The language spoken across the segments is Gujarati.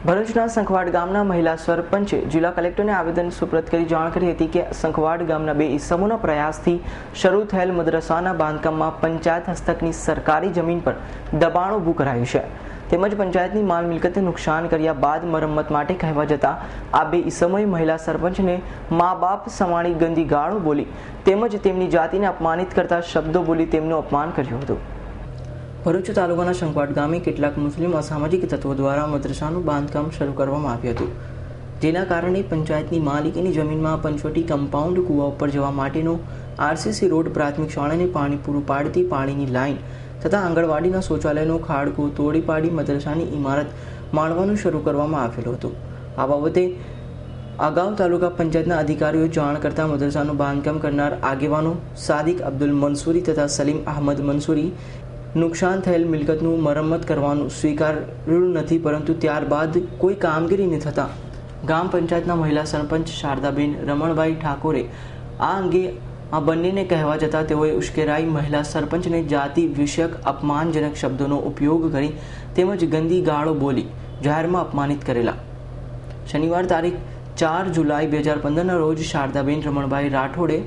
ભરૂચના સંખવાડ ગામના મહિલા સરપંચે જિલ્લા કલેક્ટરને આવેદન સુપ્રત કરી જાણ કરી હતી કે સંખવાડ ગામના 2 ઇસમોના પ્રયાસથી શરૂ થયેલ મદ્રસાના બાંધકામમાં પંચાયત હસ્તકની સરકારી જમીન પર દબાણ ઊભું કરાયું છે તેમજ પંચાયતની માલ મિલકતને નુકસાન કર્યા બાદ મરમ્મત માટે કહેવા જતા આ 2 ઇસમોએ મહિલા સરપંચને મા બાપ સમાણી ગંદી ગાળો બોલી તેમજ તેમની જાતિને અપમાનિત કરતા શબ્દો બોલી તેમનું અપમાન કર્યું હતું। ભરૂચ તાલુકાના સંખવાડ ગામે કેટલાક મુસ્લિમ અસામાજિક તત્વો દ્વારા મદ્રસાનું બાંધકામ શરૂ કરવામાં આવ્યું હતું, જેના કારણે પંચાયતની માલિકીની જમીનમાં પંચવટી કમ્પાઉન્ડ કૂવા ઉપર જવા માટેનો આરસીસી રોડ, પ્રાથમિક શાળાને પાણી પૂરું પાડતી પાણીની લાઇન તથા આંગણવાડીના શૌચાલયનો ખાડકો તોડી પાડી મદ્રસાની ઇમારત માળવાનું શરૂ કરવામાં આવેલું હતું। આ બાબતે અગાઉ તાલુકા પંચાયતના અધિકારીઓ જાણ કરતા મદ્રસાનું બાંધકામ કરનાર આગેવાનો સાદિક અબ્દુલ મંસૂરી તથા સલીમ અહમદ મંસૂરી નુકસાન થયેલ મિલકતનું મરમ્મત કરવાનું સ્વીકાર્યું નથી, પરંતુ ત્યારબાદ કોઈ કામગીરી ન થતાં ગામ પંચાયતના મહિલા સરપંચ શારદાબેન રમણભાઈ ઠાકોરે આ અંગે આ બંનેને કહેવા જતાં તેઓએ ઉશ્કેરાઈ મહિલા સરપંચને જાતિ વિષયક અપમાનજનક શબ્દોનો ઉપયોગ કરી તેમજ ગંદી ગાળો બોલી જાહેરમાં અપમાનિત કરેલા। શનિવાર તારીખ 4 જુલાઈ 2015ના રોજ શારદાબેન રમણભાઈ રાઠોડે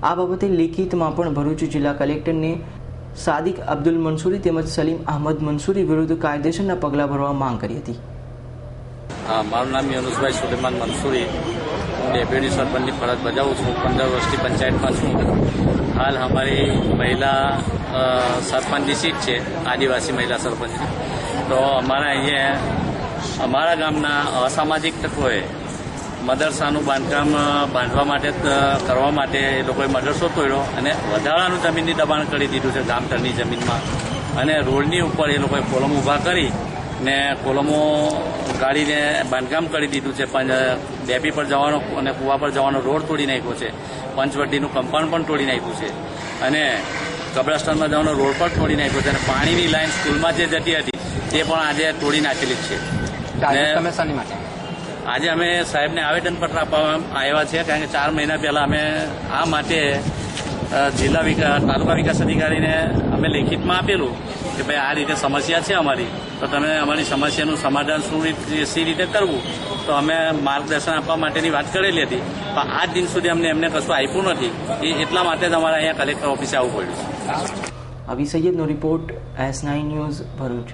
આ બાબતે લિખિતમાં પણ ભરૂચ જિલ્લા કલેક્ટરને સાદિક અબ્દુલ મંસૂરી તેમજ સલીમ અહમદ મંસૂરી વિરુદ્ધ કાયદેસરના પગલાં ભરવા માંગ કરી હતી। મારું નામ યુનુસભાઈ સુલેમાન મંસૂરી, હું ડેપ્યુટી સરપંચની ફરજ બજાવું છું। 15 વર્ષથી પંચાયતમાં છું। હાલ અમારી મહિલા સરપંચની સીટ છે, આદિવાસી મહિલા સરપંચની। તો અમારા અહીંયા અમારા ગામના અસામાજિક તત્વોએ મદરસાનું બાંધકામ બાંધવા માટે કરવા માટે એ લોકોએ મદરસો તોડ્યો અને વધારાનું જમીનની દબાણ કરી દીધું છે ગામતળની જમીનમાં, અને રોડની ઉપર એ લોકોએ કોલમ ઊભા કરી ને કોલમો ગાડીને બાંધકામ કરી દીધું છે। ડેપી પર જવાનો અને કૂવા પર જવાનો રોડ તોડી નાખ્યો છે, પંચવટીનું કમ્પાઉન્ડ પણ તોડી નાખ્યું છે, અને કબ્રસ્તાનમાં જવાનો રોડ પણ તોડી નાખ્યો છે, અને પાણીની લાઈન સ્કૂલમાં જે જતી હતી તે પણ આજે તોડી નાખેલી જ છે। આજે અમે સાહેબને આવેદનપત્ર આપવા આવ્યા છે, કારણ કે 4 મહિના પહેલા અમે આ માટે તાલુકા વિકાસ અધિકારીને અમે લેખિતમાં આપેલું કે ભાઈ આ રીતે સમસ્યા છે અમારી, તો તમે અમારી સમસ્યાનું સમાધાન સી રીતે કરવું, તો અમે માર્ગદર્શન આપવા માટેની વાત કરેલી હતી, પણ આજ દિન સુધી એમને કશું આપ્યું નથી। એટલા માટે જ અમારે અહીંયા કલેક્ટર ઓફિસે આવવું પડ્યું છે। અવી સૈયદનો રિપોર્ટ, S9 ન્યૂઝ, ભરૂચ।